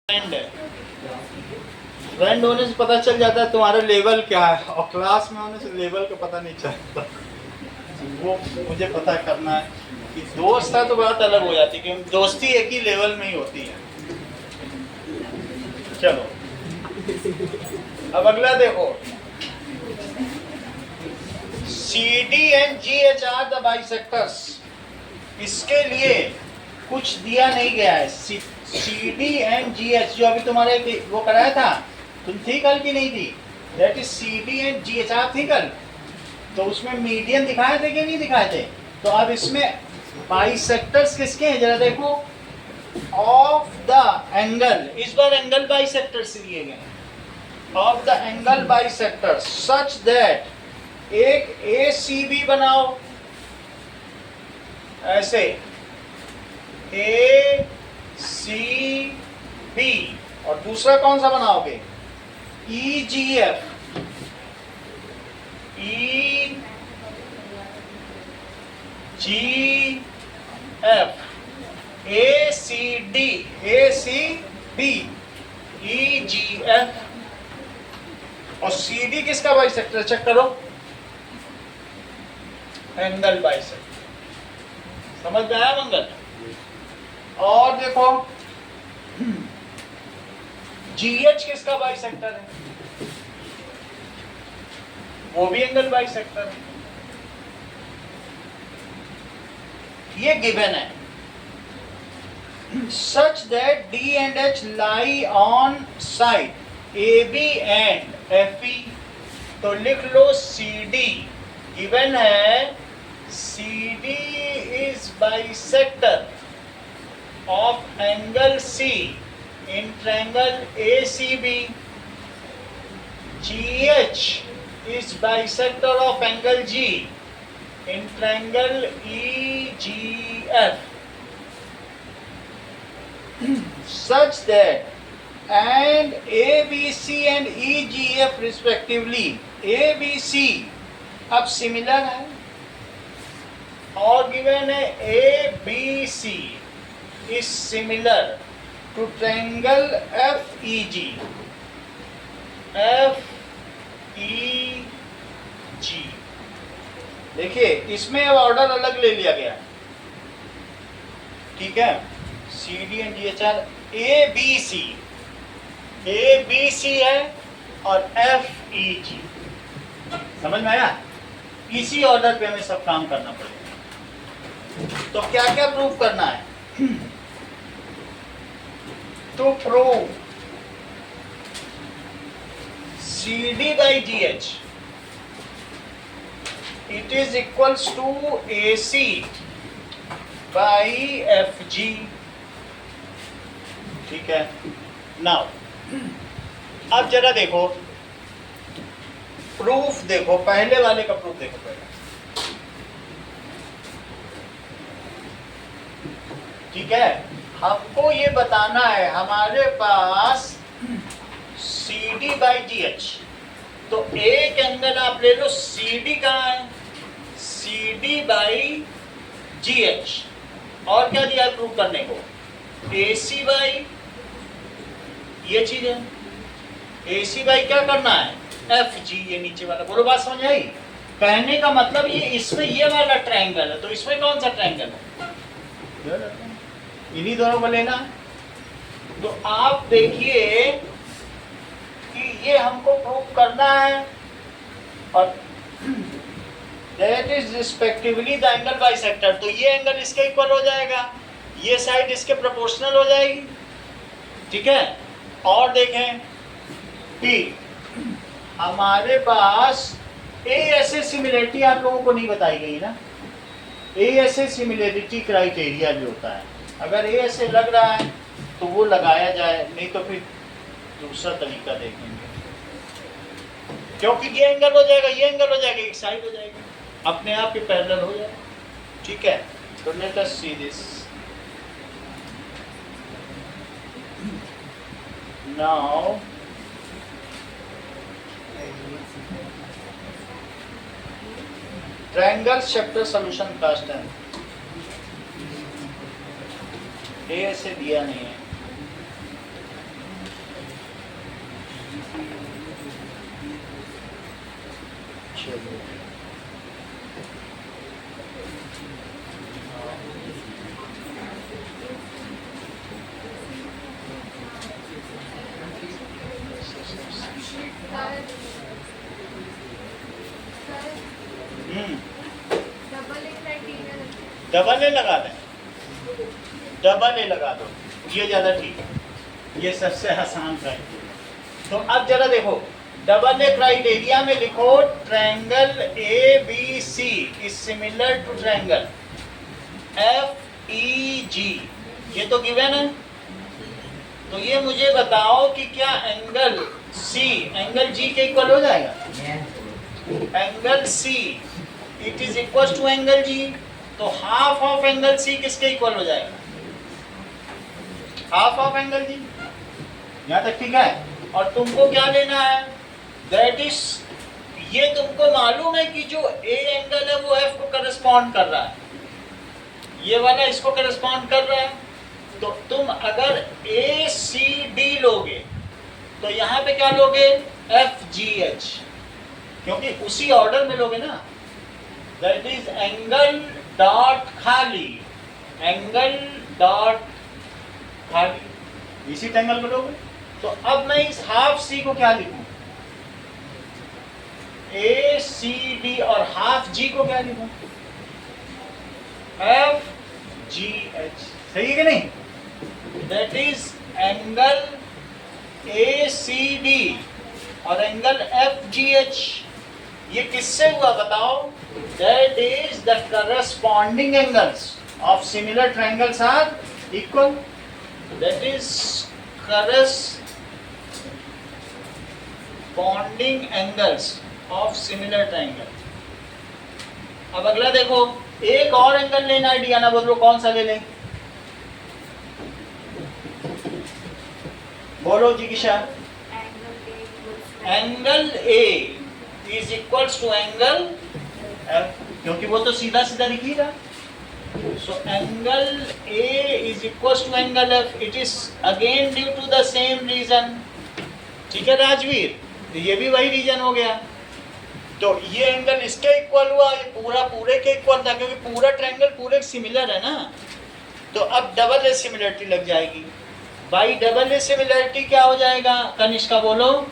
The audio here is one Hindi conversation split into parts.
फ्रेंड होने से पता चल जाता है तुम्हारा लेवल क्या है, और क्लास में होने से लेवल का पता नहीं चलता। वो मुझे पता करना है कि दोस्त है तो बात अलग हो जाती है, क्योंकि दोस्ती एक ही लेवल में ही होती है। चलो अब अगला देखो, CD and GH are the bisectors। इसके लिए कुछ दिया नहीं गया है। CD and GH जो अभी तुम्हारे वो कराया था, तुम थी कल की नहीं थी? That is CD and GH। आप थी कल? तो उसमें मीडियन दिखाए थे कि नहीं दिखाए थे? तो अब इसमें बाइसेक्टर्स किसके हैं जरा देखो। ऑफ द एंगल, इस बार एंगल बाइसेक्टर्स लिए गए। Of the angle bisectors such that एक ACB बनाओ ऐसे, ACB, और दूसरा कौन सा बनाओगे? EGF। EGF, ACD, ACB, EGF। और CD किसका बाइसेक्टर? चेक करो, एंगल बाइसेक्टर। समझ में आया मंगल? और देखो GH किसका बाइसेक्टर है? वो भी एंगल बाइसेक्टर है। ये गिवन है। Such that D and H lie on side AB and FE। तो लिख लो CD गिवन है, CD is bisector of angle C in triangle ACB। GH is bisector of angle G in triangle EGF, such that and ABC and EGF respectively। ABC अब सिमिलर है, और गिवन है ABC is similar to triangle FEG। FEG देखिए, इसमें अब ऑर्डर अलग ले लिया गया, ठीक है। CD and GH are ABC, ABC है और FEG। समझ में आया? इसी ऑर्डर पे हमें सब काम करना पड़ेगा। तो क्या क्या प्रूव करना है? तो prove CD by GH it is equals to AC by FG। ठीक है। नाउ अब जरा देखो प्रूफ, देखो पहले वाले का प्रूफ देखो पहले, ठीक है। हमको ये बताना है हमारे पास CD by GH, तो एक एंगल आप ले लो, CD कहाँ है? CD by GH। और क्या दिया है प्रूव करने को? AC by, ये चीज है। AC by क्या करना है? FG, ये नीचे वाला। बोलो बात समझ आई? कहने का मतलब ये इसमें ये वाला ट्रायंगल है, तो इसमें कौन सा ट्रायंगल है? इन्हीं दोनों को लेना है। तो आप देखिए कि ये हमको प्रूव करना है, और that is respectively the angle bisector. तो ये एंगल इसके इक्वल हो जाएगा, ये साइड इसके प्रोपोर्शनल हो जाएगी, ठीक है। और देखें कि हमारे पास ASA सिमिलरिटी आप लोगों को नहीं बताई गई ना। ASA सिमिलरिटी क्राइटेरिया भी होता है, अगर ASA लग रहा है तो वो लगाया जाए, नहीं तो फिर दूसरा तरीका देखेंगे, क्योंकि ये एंगल हो जाएगा, ये एंगल हो जाएगा, एक साइड हो जाएगी, अपने आप ही पैरेलल हो जाएगा, ठीक है। तो let us see this now. Triangle chapter solution class 10 ASA दिया नहीं है। डबल ए लगा दें, डबल ए लगा दो, ये ज़्यादा ठीक है, ये सबसे आसान क्राइटेरिया। तो अब जरा देखो, डबल ए क्राइटेरिया में लिखो triangle A B C is similar to triangle F E G, ये तो गिवन है। तो ये मुझे बताओ कि क्या एंगल सी एंगल जी के इक्वल हो जाएगा? Angle C it is equal to angle G, तो हाफ ऑफ एंगल सी किसके इक्वल हो जाएगा? Half of angle G. यहाँ तक ठीक है। और तुमको क्या लेना है? दैट इज, ये तुमको मालूम है कि जो ए एंगल है वो एफ को करस्पॉन्ड कर रहा है, ये वाला इसको करस्पॉन्ड कर रहा है। तो तुम अगर ए सी डी लोगे तो यहाँ पे क्या लोगे? एफ जी एच, क्योंकि उसी ऑर्डर में लोगे ना। दैट इज एंगल डॉट खाली, एंगल डॉट खाली, इसी ट्रायंगल को लोगे। तो अब मैं इस हाफ सी को क्या लिखूं? ए सी डी, और हाफ जी को क्या लिखूं? एफ जी एच, सही है कि नहीं? That is angle A C D और एंगल एफ जी एच, ये किससे हुआ बताओ? That is the corresponding angles of similar triangles are equal, that is corresponding angles of similar triangle. अब अगला देखो, एक और एंगल लेना है डियाना, बोलो कौन सा ले लें? बोलो जिगिशा। Angle A is equals to angle F, क्योंकि वो तो सीधा सीधा दिख ही रहा। So angle A is equals to angle F, it is again due to the same reason. ठीक है राजवीर, तो ये भी वही रीजन हो गया। तो ये एंगल इसके इक्वल हुआ, ये पूरा पूरे के इक्वल था, क्योंकि पूरा ट्रायंगल पूरे सिमिलर है ना। तो अब डबल ए सिमिलरिटी लग जाएगी। बाई डबल ए सिमिलरिटी क्या हो जाएगा? कनिष्का बोलो।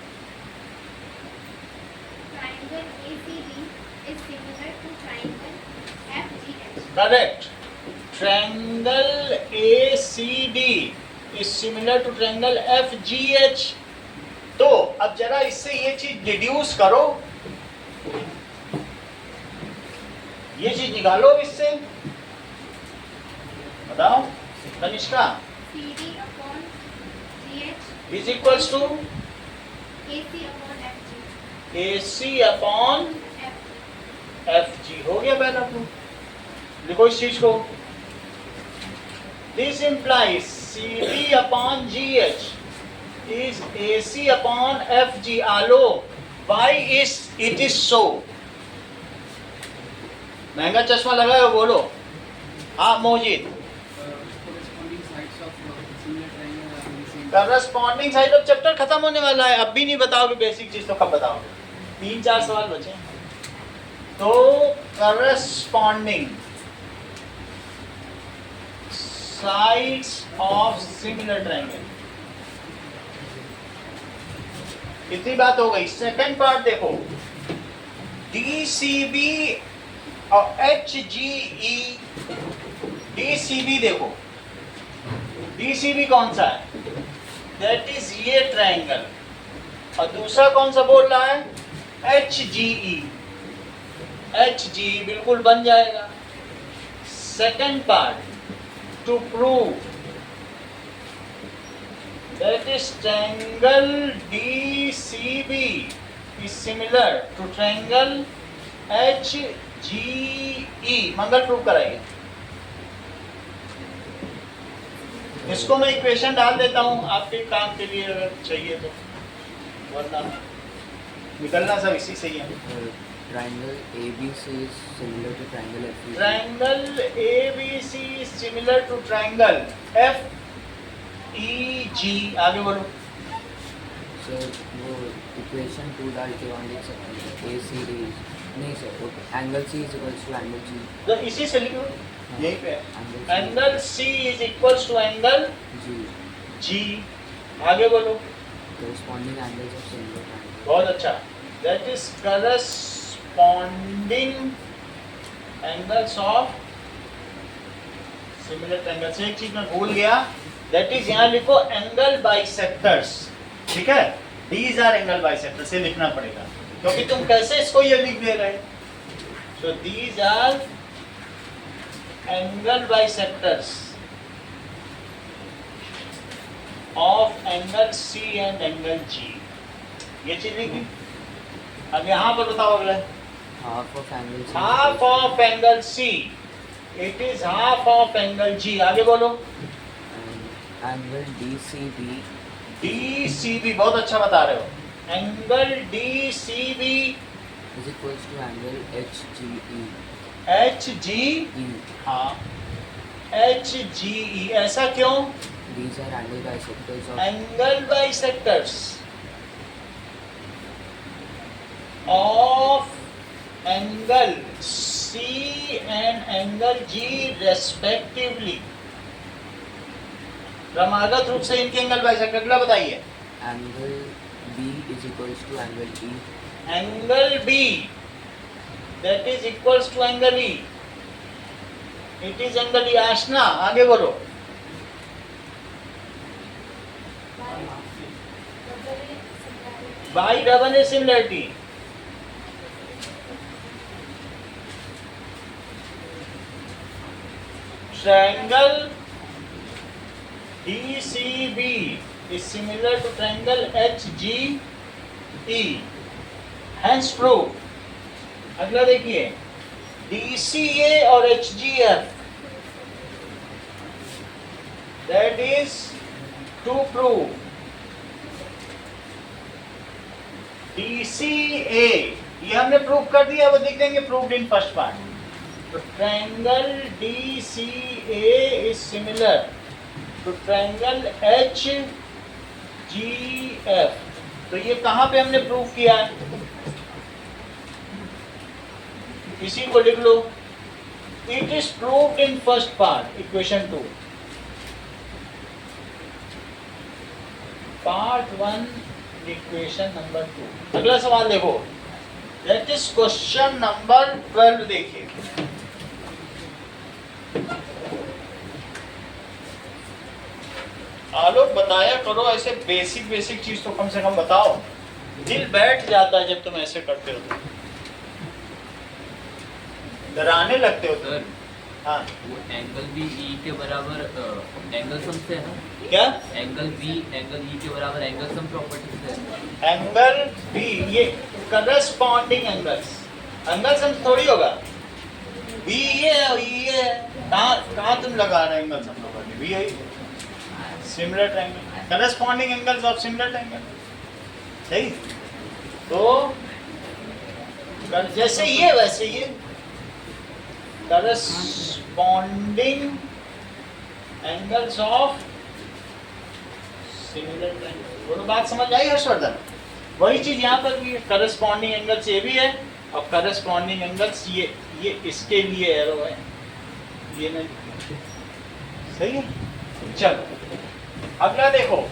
Correct, triangle A C D is similar to triangle F G H. तो अब जरा इससे ये चीज डिड्यूस करो, ये चीज निकालो इससे, बताओ Kanishka. Is equals to AC upon FG, हो गया पहला प्रूफ। लिखो इस चीज को, this implies CD upon GH is AC upon FG. Alok, why is it is so? महंगा चश्मा लगाए हो, बोलो। हाँ Mojid. Corresponding side of chapter खत्म होने वाला है, अब भी नहीं बताओगे बेसिक चीज तो कब बताओगे? 3-4 सवाल बचे। तो corresponding sides of similar triangle, कितनी बात हो गई? सेकंड पार्ट देखो, DCB और HGE। DCB देखो, DCB कौन सा है? दैट इज ये ट्रायंगल। और दूसरा कौन सा बोल रहा है? HGE। HGE बिल्कुल बन जाएगा। Second part, to prove that is triangle DCB is similar to triangle HGE। Mangal prove कराइए। इसको मैं इक्वेशन डाल देता हूँ आपके काम के लिए अगर चाहिए तो, वरना निकलना सब इसी से ही है। Triangle ABC is similar to triangle FEG. Triangle ABC is similar to triangle FEG। आगे बोलो। सर वो इक्वेशन 2 डाल के वहाँ लिख सकते हैं ए सी डी नहीं सर वो angle C is equals to angle G तो इसी से लिखो, यहीं पे angle C is equals to angle G G. आगे बोलो। corresponding angles of similar triangles. बहुत अच्छा। That is corresponding angles of similar triangles. एक चीज मैं भूल गया, दैट इज यहाँ लिखो एंगल बाइसेक्टर्स, ठीक है। दीज आर एंगल बाइसेक्टर्स, से लिखना पड़ेगा क्योंकि तुम कैसे इसको ये लिख दे रहे। So these are angle bisectors of angle C and angle G. ये चीज लिखी। अब यहाँ पर बताओ अगला। Half of angle C. Half of angle C, it is half of angle G. आगे बोलो। And angle DCB DCB, बहुत अच्छा बता रहे हो। Angle DCB is equals to angle HGE. HG, हाँ HGE। ऐसा क्यों? These are angle bisectors of angle bisectors of angle C and angle G respectively. क्रमागत रूप से इनके एंगल बाइसेक्टर। अगला बताइए। angle B is equals to angle E. Angle B that is equals to angle E. It is angle E. आशना, आगे बोलो। Y double A similarity. Triangle DCB is similar to triangle HGE. Hence proof. अगला देखिए, DCA और HGF, that is to prove DCA, ये हमने प्रूव कर दिया, वो देख लेंगे प्रूव्ड इन फर्स्ट पार्ट। तो triangle DCA is similar to triangle HGF। तो ये कहाँ पे हमने प्रूव किया है? इसी को लिख लो। It is proved in first part, equation 2। Part 1 equation number 2। अगला सवाल देखो, दैट इज क्वेश्चन नंबर 12। देखिए, आलोक बताया करो, ऐसे बेसिक चीज तो कम से कम बताओ। दिल बैठ जाता है जब तुम ऐसे करते हो, तो डराने लगते हो तुम। हाँ, वो एंगल भी ई के बराबर एंगल सम से है ना? क्या एंगल बी एंगल ई के बराबर एंगल सम प्रॉपर्टी से है। एंगल बी, ये करस्पॉन्डिंग एंगल्स, एंगल सम थोड़ी होगा। बी ये है और ये है। कहाँ तुम लगा रहे एंगल सम प्रॉपर्टी? बी है similar triangle, corresponding angles of similar triangle. सही। तो जैसे ये वैसे ये corresponding angles of similar triangle. वो बात समझ आई हर्षवर्धन? वही चीज यहाँ पर भी, करस्पॉन्डिंग एंगल्स ये भी है और करस्पॉन्डिंग एंगल्स ये इसके लिए एरो है, ये नहीं। सही है। चलो अगला देखो,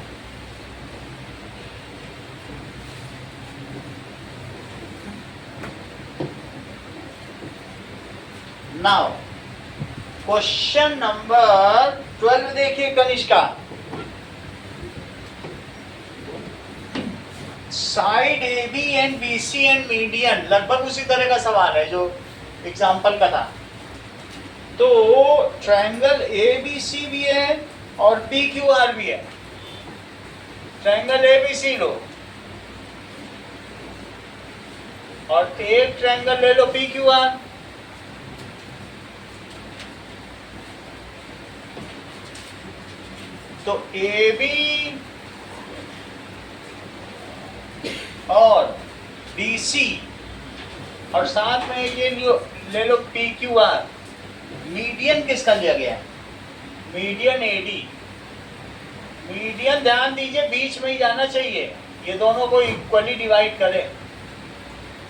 नाउ क्वेश्चन नंबर 12 देखिए Kanishka. Side A B and B C and median, लगभग उसी तरह का सवाल है जो एग्जाम्पल का था। तो ट्रायंगल ए बी सी भी है और पी क्यू आर भी है। ट्रायंगल ए बी सी लो और एक ट्रायंगल ले लो पी क्यू आर। तो ए बी और बी सी और साथ में ये ले लो पी क्यू आर। मीडियन किसका लिया गया है? Median AD. मीडियन ध्यान दीजिए बीच में ही जाना चाहिए। ये दोनों को इक्वली डिवाइड करें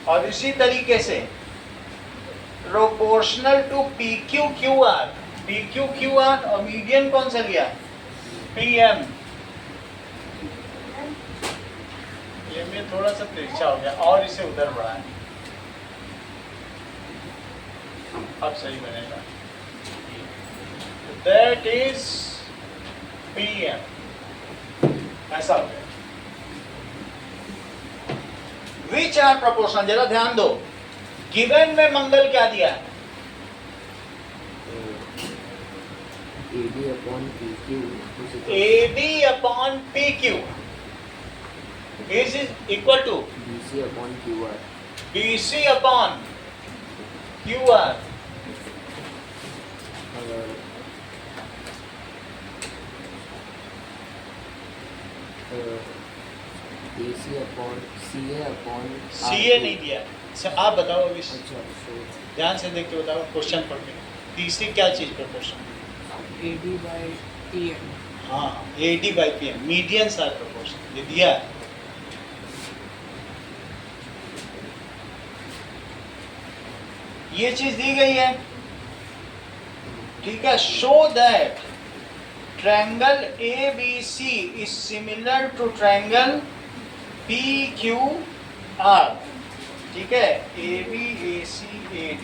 और इसी तरीके से proportional to P Q Q R, P Q Q R और मीडियन कौन सा लिया, पी एम। ये में थोड़ा सा तिरछा हो गया और इसे उधर बढ़ाएं, अब सही बनेगा। दैट इज पी एम, ऐसा हो गया। विच आर प्रोपोर्शनल, जरा ध्यान दो, गिवन में मंगल क्या दिया है, AD upon PQ AD upon PQ is equal to BC upon QR. BC upon QR. AC upon CA upon CA नहीं दिया है। अच्छा, आप बताओ अभी, अच्छा, so ध्यान से देख के बताओ क्वेश्चन पढ़ के, तीसरी क्या चीज प्रपोर्शन, AD by PM. हाँ AD by PM, medians are proportion, ये दिया है। ये चीज दी गई है, ठीक है। Show that triangle ABC is similar to triangle PQR, ठीक है, AB AC AD,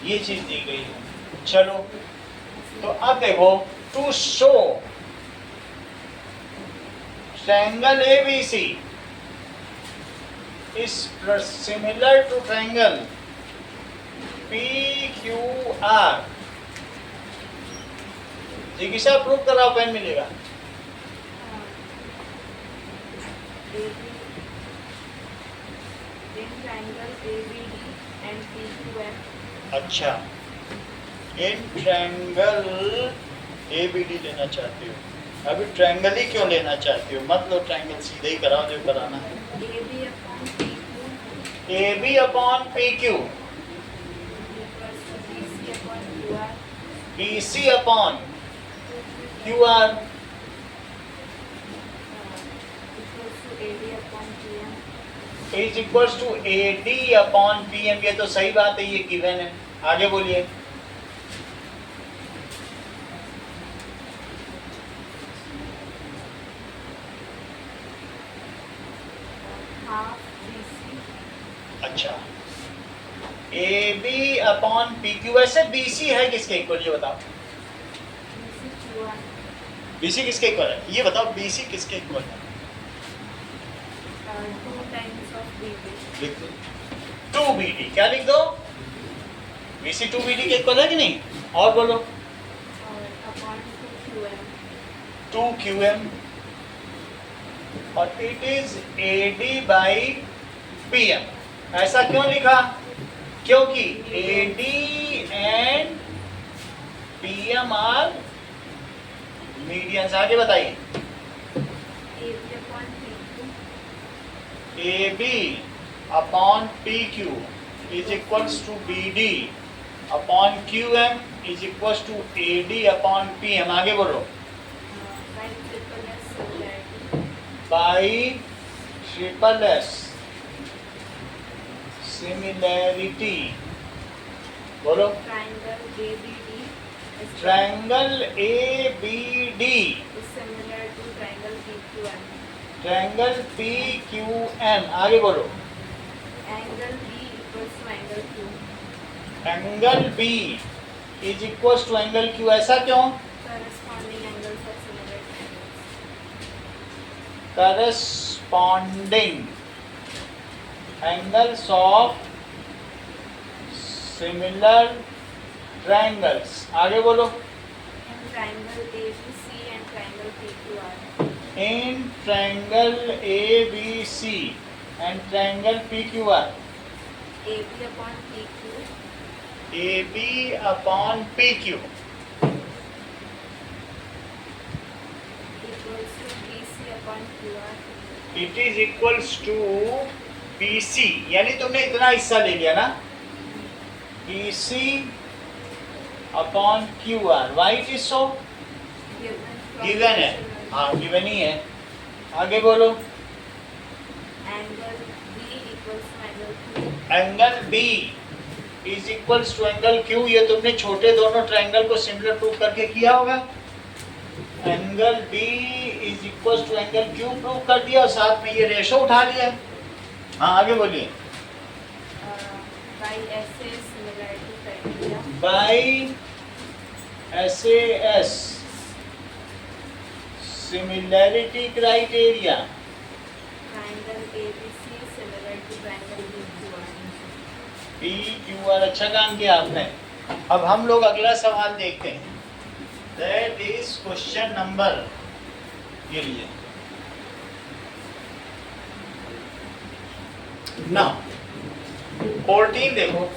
ये चीज दी गई है। चलो तो अब देखो, to show triangle ABC is similar to triangle PQR, जिज्ञासा प्रूव कराओ, पेन मिलेगा। In triangle ABD and PQM. अच्छा, इन ट्रायंगल ABD लेना चाहती हो, अभी ट्रायंगल ही क्यों लेना चाहती हो, मत लो ट्रायंगल, सीधे ही कराओ जो कराना है। AB upon PQ AB upon PQ equals to BC upon QR. BC upon QR Equals to AD upon PM. Is equals to AD upon PM। ये तो सही बात है, ये गिवन है। आगे बोलिए। Half BC. अच्छा, AB अपॉन PQ, वैसे BC है किसके इक्वल, ये बताओ। BC QR. BC किसके इक्वल है, ये बताओ, BC किसके इक्वल है। 2 times of BD. लिख दो 2BD, क्या लिख दो, BC 2BD के इक्वल है कि नहीं, और बोलो। और upon 2QM. 2QM और it is AD by PM। ऐसा क्यों लिखा, क्योंकि AD and PM are medians. आगे बताइए। AB upon PQ. AB upon PQ is equals to BD upon QM is equals to AD upon PM। आगे बोलो। By triple S similarity. By triple S similarity, बोलो। Triangle ABD is triangle ABD is similar to triangle PQM. Triangle PQM। आगे बोलो। Angle B equals to angle Q. Angle B is equals to angle Q। ऐसा क्यों, Corresponding angles are similar triangles. Corresponding angles of similar triangles. आगे बोलो। In triangle ABC and triangle PQR. In triangle ABC and triangle PQR, AB upon PQ AB upon PQ equals to BC upon QR. It is equals to BC, यानी तुमने इतना हिस्सा ले लिया ना, BC upon QR। Why it is so Given from given है, original. हाँ गिवन ही है। आगे बोलो। angle B equals to angle Q. Angle B is equals to angle Q, ये तुमने छोटे दोनों ट्रायंगल को सिमिलर प्रूव करके किया होगा। Angle B is equals to angle Q prove कर दिया और साथ में ये रेशो उठा लिया। हाँ आगे बोलिए। By SAS similarity criteria. By SAS similarity criteria, Triangle ABC similar to triangle PQR. PQR, अच्छा काम किया आपने। अब हम लोग अगला सवाल देखते हैं। दैट इज क्वेश्चन नंबर, ये लीजिए ना 14 देखो।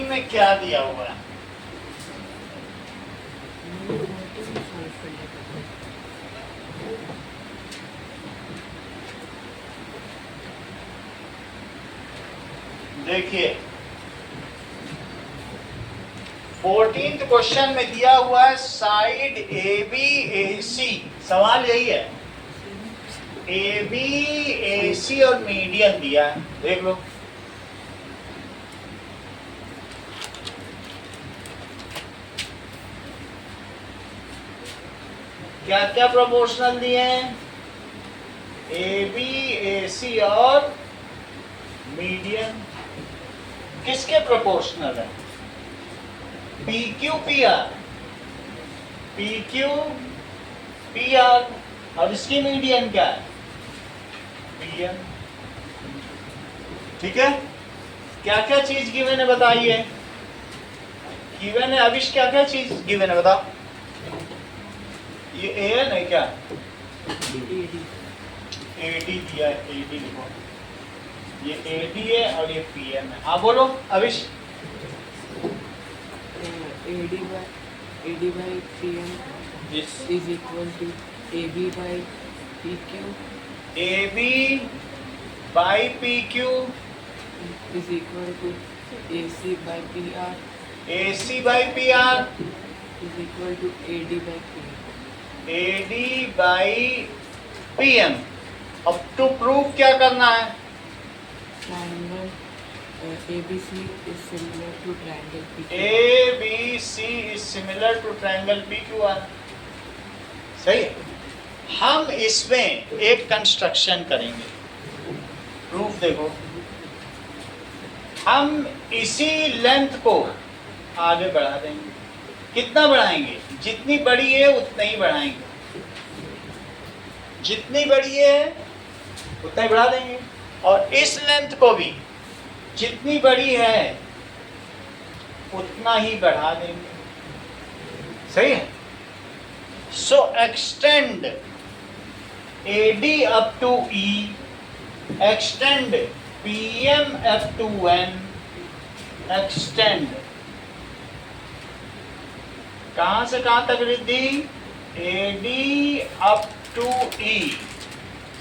में क्या दिया हुआ है? देखिए 14th क्वेश्चन में दिया हुआ है साइड ए बी ए सी। सवाल यही है, ए बी ए सी और मीडियन दिया है, देख लो। क्या क्या प्रोपोर्शनल दिए हैं? ए बी ए सी और मीडियन किसके प्रोपोर्शनल है? P Q P R, P Q P R, और इसकी मीडियन क्या है? P M. ठीक है, क्या क्या चीज गिवन है बताइए। गिवन है अविश, क्या क्या चीज गिवन है बताओ। ये ए एन है क्या? एडी दिया है, एडी लिखो। ये एडी है और ये पीएम है। हाँ बोलो अविश। AD by PM is equal to AB by PQ AB by PQ is equal to AC by PR AC by PR is equal to AD by PM. AD by PM। अब टू प्रूव क्या करना है? Triangle ABC is similar to triangle PQ. ABC is similar to triangle PQR। सही है। हम इसमें एक कंस्ट्रक्शन करेंगे। प्रूफ देखो, हम इसी लेंथ को आगे बढ़ा देंगे। कितना बढ़ाएंगे? जितनी बड़ी है उतना ही बढ़ाएंगे, जितनी बड़ी है उतना ही बढ़ा देंगे। और इस लेंथ को भी जितनी बड़ी है उतना ही बढ़ा देंगे। सही है। So extend AD up to E, extend PM up to N, extend कहां से कहां तक Riddhi? AD up to E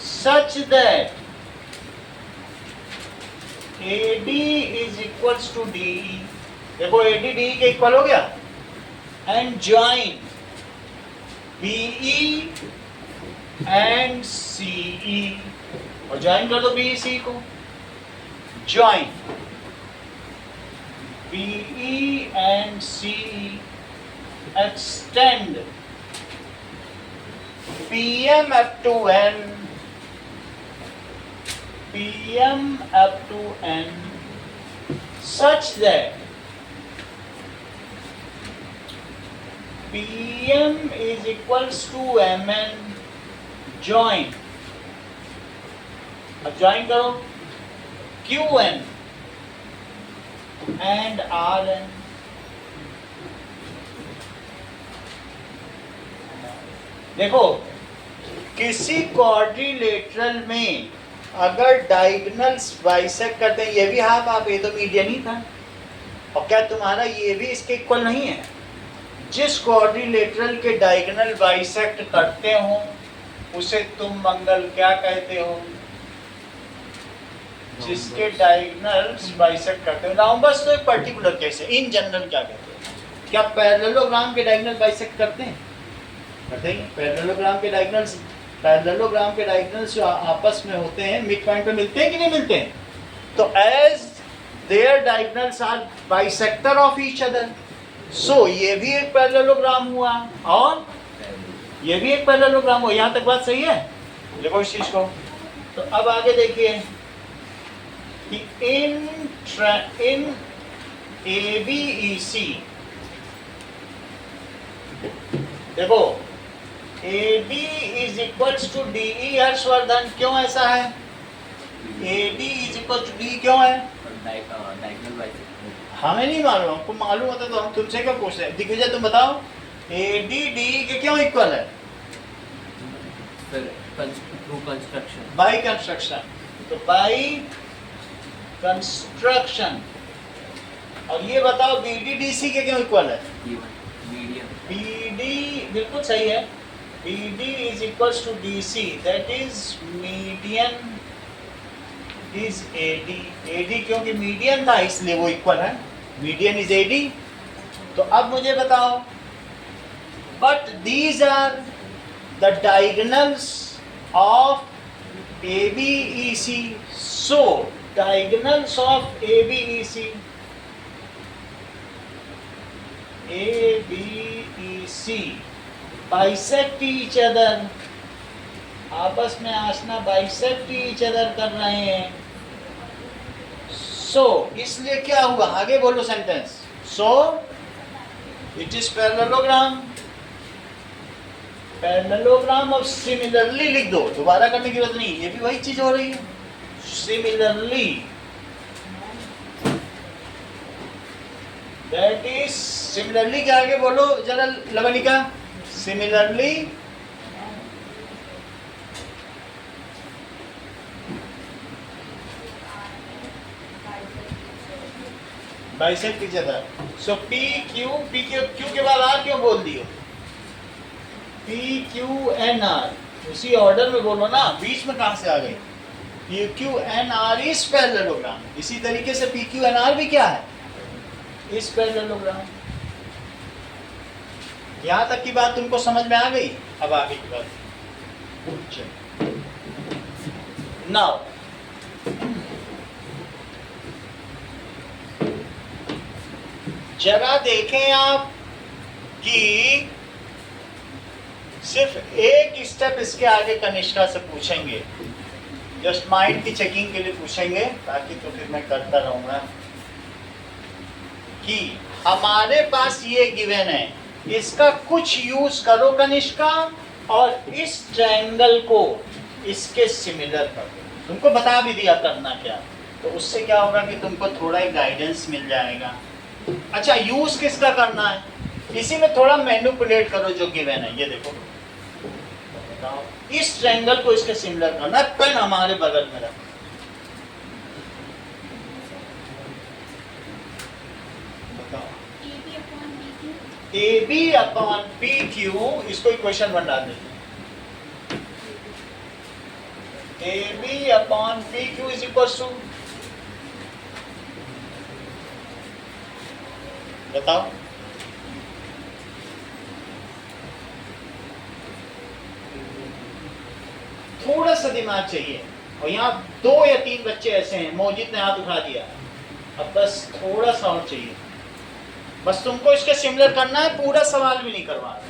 such that AD is equals to DE। देखो AD DE के इक्वल हो गया। And join BE and CE, और ज्वाइन कर दो BEC को। Join BE and CE, extend PM up to N, PM up to N such that PM is equals to MN। join, अब join करो QN and RN। देखो किसी क्वाड्रिलेटरल में अगर डायगोनल्स बाइसेक्ट करते हैं, ये भी हाफ हाफ, ये तो मीडियन ही था। और क्या तुम्हारा ये भी इसके इक्वल नहीं है? जिस क्वाड्रिलेटरल के डायगोनल बाइसेक्ट करते हो उसे तुम मंगल क्या कहते हो? जिसके डायगोनल्स बाइसेक्ट करते हो। राउंबस तो एक पर्टिकुलर केस है, इन जनरल क्या कहते हो? क्या पैरेललोग्राम के डायगोनल बाइसेक्ट करते हैं? करते हैं। पैरेललोग्राम के डायगोनल्स जो आपस में होते हैं मिड पॉइंट पे मिलते हैं कि नहीं मिलते हैं? तो as their diagonals are bisector of each other, so ये भी एक पैरेललोग्राम हुआ और ये भी एक पैरेललोग्राम हुआ। यहाँ तक बात सही है? देखो इस चीज को। तो अब आगे देखिए कि इन ABEC, देखो AD is equals to DE। Harshvardhan क्यों ऐसा है? AD is equal to DE क्यों है? Diagonal bisector. हमें नहीं मालूम, हमको मालूम होता तो हम तुमसे क्यों पूछते हैं? दिग्विजय तुम बताओ, AD DE के क्यों इक्वल है? फिर थ्रू कंस्ट्रक्शन। By construction. तो बाई कंस्ट्रक्शन। और ये बताओ BD DC के क्यों इक्वल है? मीडियम। BD बिल्कुल सही है। BD is equals to DC, that is median is AD। AD क्योंकि मीडियन था इसलिए वो इक्वल है। Median is AD। तो अब मुझे बताओ, but these are the diagonals of ABEC, so diagonals of ABEC bisect each other, आपस में आसना bisect each other कर रहे हैं। so इसलिए क्या हुआ? आगे बोलो sentence. so it is parallelogram। Parallelogram और सिमिलरली लिख दो, दोबारा करने की जरूरत नहीं, ये भी वही चीज हो रही है। सिमिलरली, दैट इज सिमिलरली के आगे बोलो जरा Lavnika. Similarly bisect each other. So PQ के बाद R क्यों बोल दियो? PQNR उसी ऑर्डर में बोलो ना, बीच में कहां से आ गई? PQNR is parallelogram. इसी तरीके से PQNR भी क्या है? इस पैरेललोग्राम। यहां तक की बात तुमको समझ में आ गई? अब आगे की बात। नाउ जरा देखें आप कि सिर्फ एक स्टेप इसके आगे कनिष्का से पूछेंगे, जस्ट माइंड की चेकिंग के लिए पूछेंगे, बाकी तो फिर मैं करता रहूंगा। कि हमारे पास ये गिवन है, इसका कुछ यूज करो कनिष्का और इस ट्रायंगल को इसके सिमिलर कर दो। तुमको बता भी दिया करना क्या, तो उससे क्या होगा कि तुमको थोड़ा एक गाइडेंस मिल जाएगा। अच्छा, यूज किसका करना है? इसी में थोड़ा मैनिपुलेट करो जो गिवन है। ये देखो, इस ट्रायंगल को इसके सिमिलर करना है। पेन हमारे बगल में रखो। AB अपॉन PQ, इसको इक्वेशन बना देते हैं। AB upon PQ is equal to, बताओ थोड़ा सा दिमाग चाहिए। और यहाँ 2 या 3 बच्चे ऐसे हैं, मोजिद ने हाथ उठा दिया, अब बस थोड़ा सा और चाहिए। बस तुमको इसके सिमिलर करना है, पूरा सवाल भी नहीं करवा।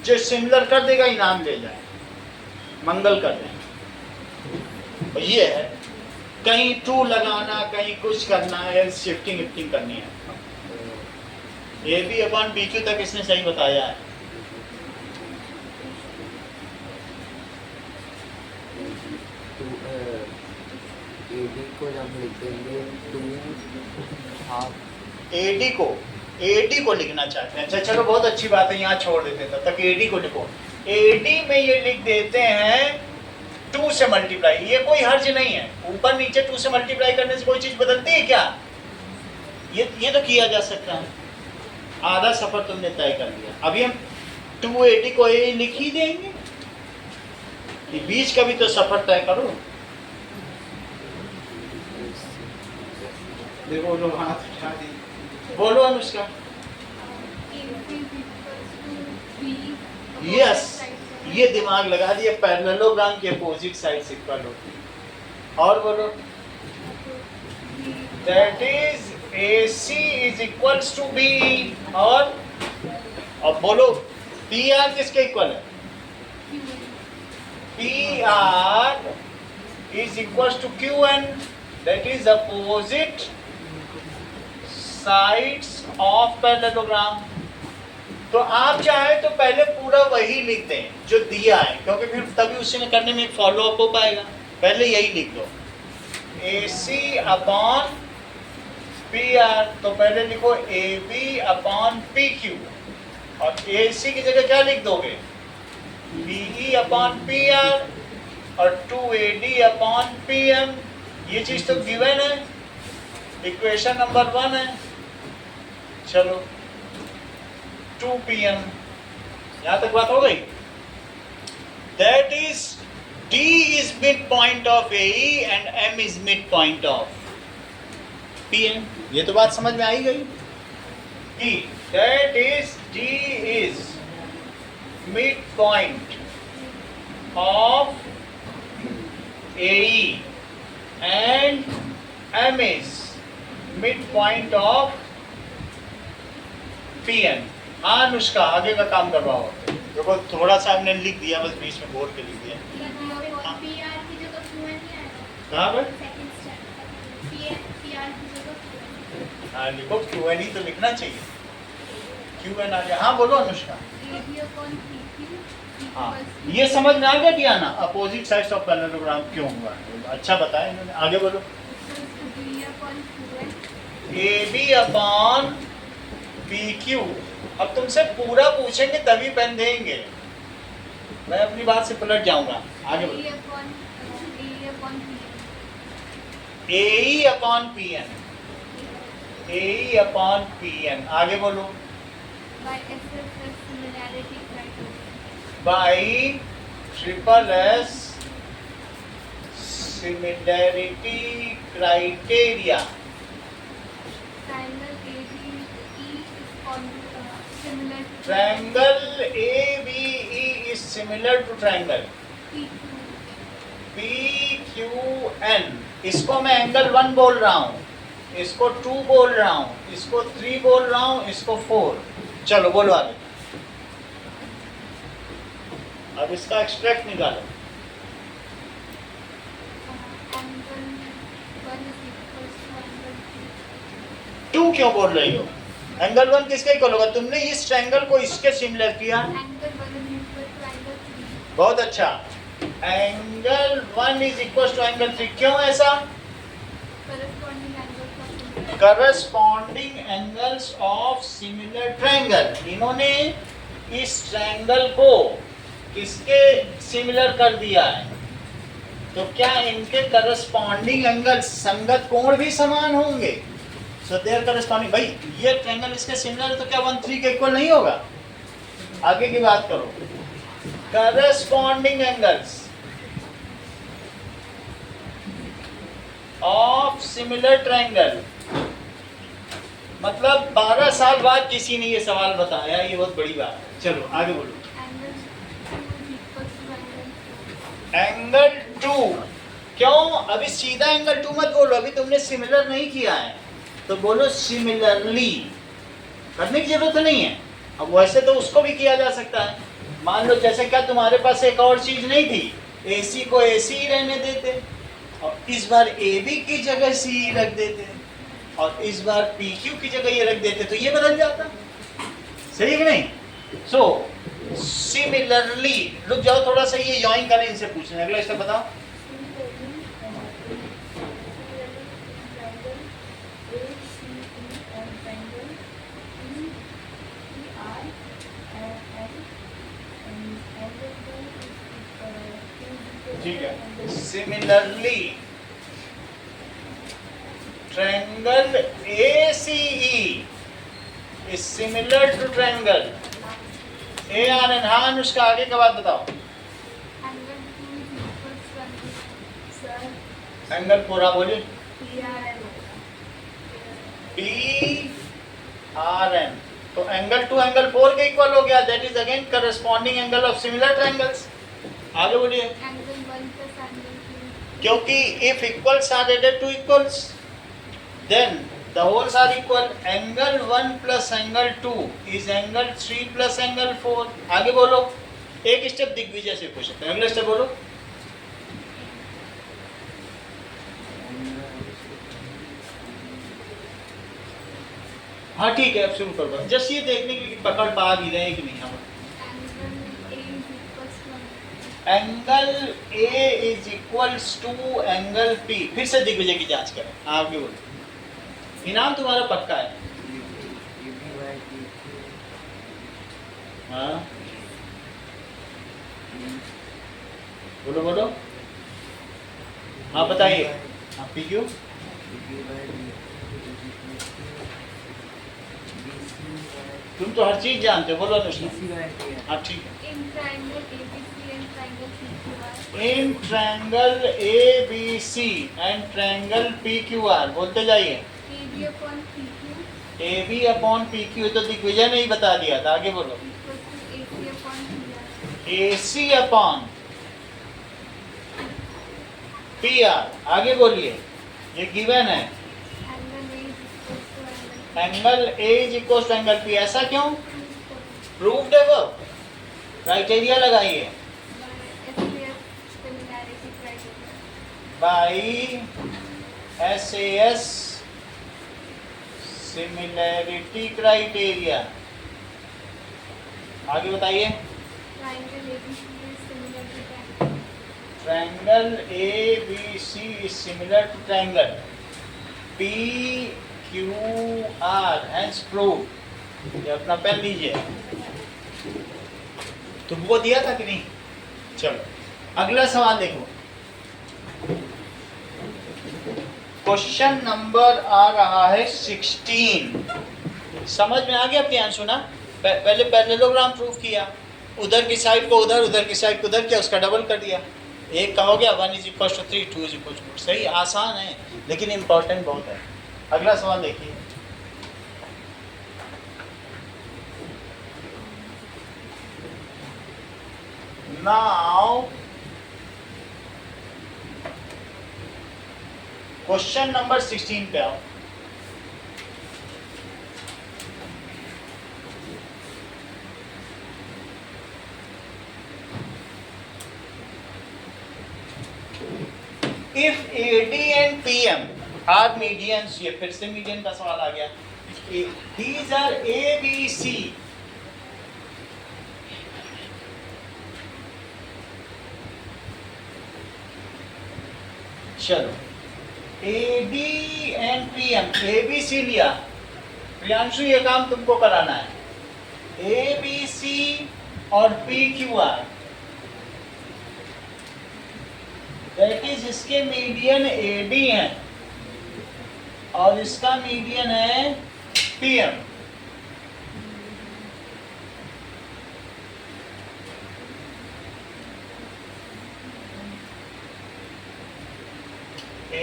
जो सिमिलर कर देगा इनाम ले जाए, मंगल कर दें। और ये है, कहीं टू लगाना, कहीं कुछ करना है, शिफ्टिंग विफ्टिंग करनी है। AB अपॉन PQ तक इसने सही बताया है। AD को जब लिख देंगे 2.5, AD को लिखना चाहते हैं। अच्छा चलो, बहुत अच्छी बात है, यहाँ छोड़ देते हैं, तब तक AD को लिखो। AD में ये लिख देते हैं 2 से मल्टीप्लाई। ये कोई हर्ज नहीं है, ऊपर नीचे 2 से मल्टीप्लाई करने से कोई चीज बदलती है क्या? ये तो किया जा सकता है। आधा सफर तुमने तय कर लिया। अभी हम 280 को A लिख ही देंगे। ये बीच का भी तो सफर तय करो। देखो लोग हाथ उठा दिए, बोलो अनुष्का। यस, ये दिमाग लगा दिए, पैरेललोग्राम की अपोजिट साइड इक्वल होती है। और बोलो, that is AC is equals to B। और अब बोलो PR किसके इक्वल है? PR is equals to QN, that is opposite sides of parallelogram। तो आप चाहे तो पहले पूरा वही लिख दें जो दिया है, क्योंकि फिर तभी उसमें करने में एक फॉलो अप हो पाएगा। पहले यही लिख दो, AC अपॉन PR। तो पहले लिखो AB अपॉन PQ, और AC की जगह क्या लिख दोगे? BE अपॉन PR और 2AD अपॉन PM। ये चीज तो गिवन है, इक्वेशन नंबर 1 है। चलो 2PM, यहां तक बात हो गई। That is D is midpoint of AE and M is midpoint of PM। ये तो बात समझ में आई गई कि that is D is midpoint of AE and M is midpoint of PM। हाँ अनुष्का, आगे का काम करवाओ। देखो थोड़ा सा हमने लिख दिया, बस बीच में बोल के लिख दिया। कहाँ पर? हाँ लिखो, QN तो लिखना चाहिए, QN आ गया। हाँ बोलो अनुष्का। हाँ ये समझ में आ गया Diana, opposite sides of parallelogram क्यों हुआ? अच्छा बताया इन्होंने। आगे बोलो, AB अपॉन PQ। अब तुमसे पूरा पूछेंगे तभी पेन देंगे, मैं अपनी बात से पलट जाऊंगा। आगे बोलो, AE upon PN, AE upon PN। आगे बोलो, by SSS similarity criteria. Triangle ABE is similar to triangle PQN। इसको मैं एंगल 1 बोल रहा हूँ, इसको 2 बोल रहा हूँ, इसको 3 बोल रहा हूँ, इसको 4। चलो बोलो आगे। अब इसका एक्सट्रैक्ट निकालो। टू क्यों बोल रही हो? एंगल 1 किसका इक्वल होगा? तुमने इस ट्रायंगल को इसके सिमिलर किया। बहुत अच्छा, angle 1 is equal to angle 3। क्यों ऐसा? Corresponding angles of similar triangle. इन्होंने इस ट्रायंगल को किसके सिमिलर कर दिया है? तो क्या इनके करस्पॉन्डिंग एंगल, संगत कोण भी समान होंगे? सो देयर करस्पॉन्डिंग, भाई ये ट्रायंगल इसके सिमिलर है तो क्या 1 3 के इक्वल नहीं होगा? आगे की बात करो। Corresponding angles of similar triangle, मतलब 12 साल बाद किसी ने ये सवाल बताया, ये बहुत बड़ी बात है। चलो आगे बोलो। एंगल 2 क्यों? अभी सीधा एंगल 2 मत बोलो, अभी तुमने सिमिलर नहीं किया है, तो बोलो सिमिलरली। करने की जरूरत नहीं है। अब वैसे तो उसको भी किया जा सकता है। मान लो जैसे क्या तुम्हारे पास एक और चीज नहीं थी, AC को AC ही रहने देते, और इस बार AB की जगह C रख देते, और इस बार PQ की जगह ये रख देते, तो ये बदल जाता। सही है कि नहीं? सो सिमिलरली, रुक जाओ थोड़ा सा, ये ज्वाइन करें, इनसे पूछने। अगला स्टेप बताओ। ठीक है, similarly triangle ACE is similar to triangle ARN। हाँ अनुष्का, आगे का बात बताओ। सर एंगल पूरा बोलिए PRN होगा। PRN। तो एंगल 2 एंगल 4 के इक्वल हो गया, that is again corresponding angle of similar triangles. आगे बोलिए। Angle 1 plus angle 2। क्योंकि if equals are added to equals then the wholes are equal. Angle 1 plus angle 2 is angle 3 plus angle 4। आगे बोलो। एक स्टेप दिग्विजय से पूछ सकते हैं, अगला स्टेप बोलो। हाँ ठीक है, अब शुरू कर दो। जस्ट ये देखने के लिए कि पकड़ पा भी रहे हैं कि नहीं हम। Angle A angle A is equals to is equals to angle P। फिर से दिग्विजय की जांच करें। आगे बोलो। इनाम तुम्हारा पक्का है। हाँ बोलो बोलो। हाँ बताइए। हाँ PQ। तुम तो हर चीज जानते हो, बोलो अनुष्का। हाँ ठीक है। in triangle ABC and triangle PQR। In triangle ABC and triangle PQR बोलते जाइए। AB upon PQ AB upon PQ तो दिग्विजय ने ही बता दिया था, आगे बोलो। equals to AC upon PR। AC upon PR। आगे बोलिए, ये गिवन है। Angle A is equals to angle A is equal angle to angle P। ऐसा क्यों? by प्रूव्ड है वो। क्राइटेरिया लगाइए। SAS similarity criteria। By SAS similarity criteria. आगे बताइए। Triangle ABC is similar to triangle। Triangle ABC is similar to triangle PQR hence prove. ये अपना पेन लीजिए। तुमको दिया था कि नहीं? चलो अगला सवाल देखो। क्वेश्चन नंबर आ रहा है 16। समझ में आ गया प्रियांशु ना? पहले पैरेललोग्राम प्रूव किया, उधर की साइड को उधर, उधर की साइड को उधर किया, उसका डबल कर दिया। एक का हो गया 1 is equal to 3, 2 is equal to 4। सही, आसान है लेकिन इम्पोर्टेंट बहुत है। अगला सवाल देखिए। नाउ क्वेश्चन नंबर 16 पे आओ। If AD and PM are medians, ये फिर से मीडियन का सवाल आ गया। दीज आर ABC चलो AD एंड PM, ABC लिया। प्रियांशु ये काम तुमको कराना है। ABC और PQR दैट इज इसके मीडियन AD है और इसका मीडियन है PM।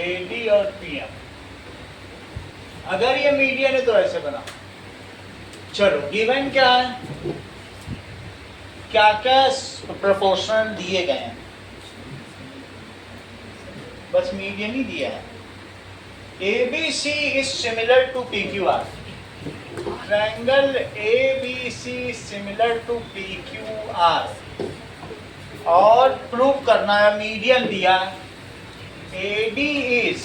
AD और PM अगर ये मीडियन है तो ऐसे बना। चलो गिवन क्या है, क्या क्या प्रोपोर्शनल दिए गए हैं, बस मीडियन ही दिया है। ABC is similar to PQR। Triangle ABC similar to PQR और प्रूव करना है, मीडियन दिया। AD is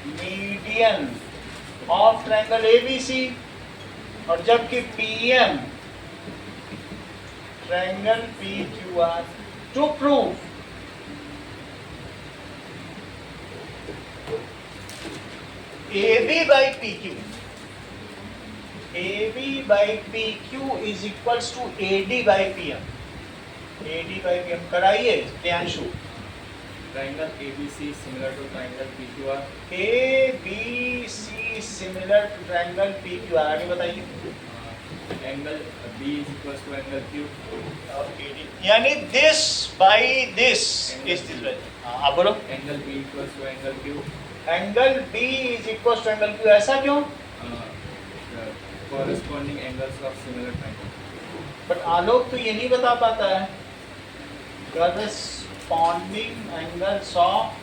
median of triangle ABC और जबकि PM triangle PQR। To prove AB by PQ, AB by PQ is equals to AD by PM। AD by PM कराइए Priyanshu. Triangle ABC similar to triangle PQR। ABC similar to triangle PQR। आगे बताइए। Angle B is equals to angle Q। यानी this by this is this value। हाँ आप बोलो। Angle B equals to angle Q, angle B is equal to angle Q, ऐसा क्यों? Corresponding angles of similar triangle. But Alok तो ये नहीं बता पाता है करस्पॉन्डिंग एंगल्स ऑफ,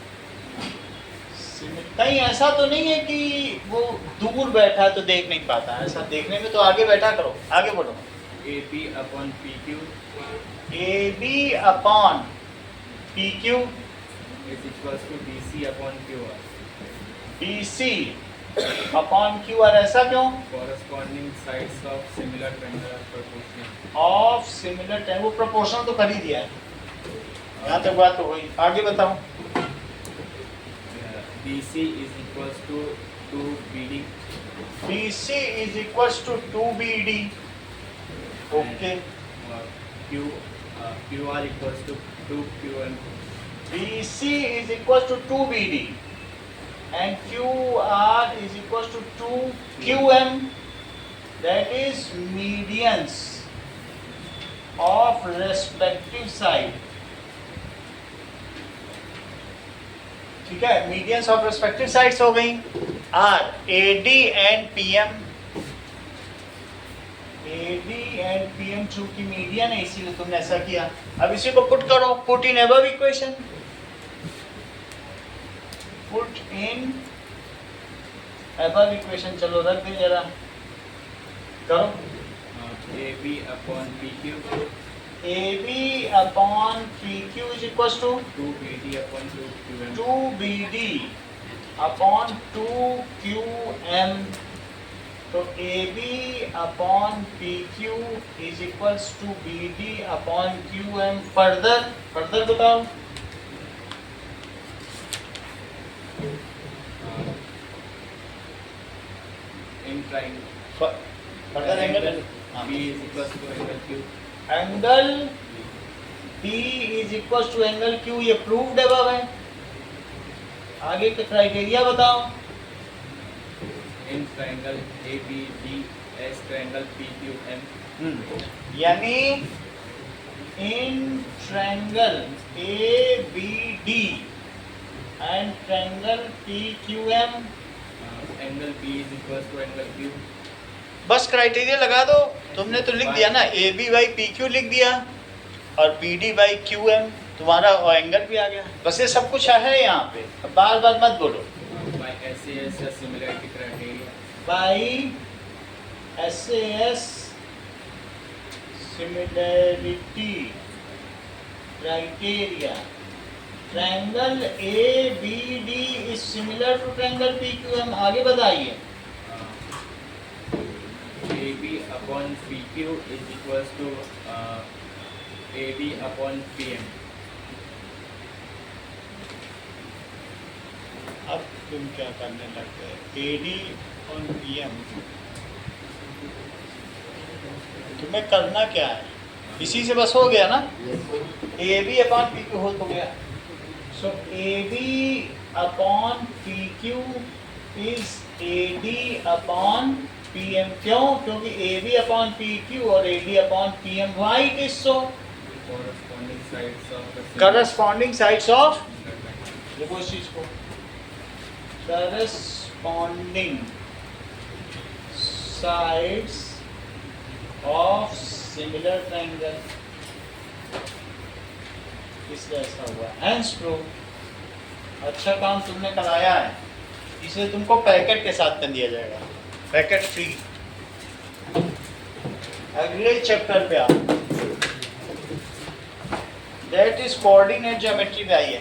कहीं ऐसा तो नहीं है कि वो दूर बैठा है तो देख नहीं पाता, ऐसा देखने में तो आगे बैठा करो, आगे बोलो। A B upon P Q A B upon P Q is equals to B C upon Q R. B C upon Q R, ऐसा क्यों? Corresponding sides of similar triangle are proportional. Of similar time, वो प्रोपोर्शनल तो कर ही दिया है, यहाँ तक बात तो हुई, आगे बताओ। B C is equals to 2BD। B C is equal to 2BD, okay. Q R equals to 2QM। BC is equal to 2BD and QR is equal to 2QM, that is medians of respective side, ठीक है, medians of respective sides हो गई। R AD and PM, AD and PM चूंकि मीडियन है इसीलिए तुमने ऐसा किया। अब इसी को पुट करो, put in above equation, put in above equation, चलो रख दे जरा, करो। A B upon P Q, AB upon PQ is equals to 2BD upon 2QM। 2BD upon 2QM, तो AB upon PQ is equals to BD upon QM। Further बताओ। In triangle further angle B is equals to angle Q. Angle B is equals to angle Q, ये प्रूव्ड अबव है। आगे के क्राइटेरिया बताओ। In triangle A B D S triangle P Q M. यानी in triangle ABD and triangle PQM, angle B is equals to angle Q. बस क्राइटेरिया लगा दो, तुमने तो लिख दिया ना, AB बाई PQ लिख दिया और BD बाई QM, तुम्हारा एंगल भी आ गया। बस ये सब कुछ है यहाँ पे, अब बार बार मत बोलो। बाय SAS या similarity criteria. By SAS similarity criteria, triangle ABD is similar to triangle PQM। आगे बताइए। AB upon PQ is equals to AD upon PM। अब तुम क्या करने लग गए? AD on PM, तुम्हें करना क्या है? इसी से बस हो गया ना, AB अपॉन PQ हो तो गया। सो AB upon PQ is AD upon PM। क्यों? क्योंकि AB अपॉन PQ और AD upon PM। Why it is so? corresponding sides of the Corresponding sides of, triangle। देखो इस चीज को, corresponding sides of similar triangle, इसलिए ऐसा हुआ। Hence proof, अच्छा काम तुमने कराया है, इसलिए तुमको पैकेट के साथ कर दिया जाएगा, पैकेट फ्री। अगले चैप्टर पे आओ, दैट इज कोऑर्डिनेट ज्योमेट्री पे आइए।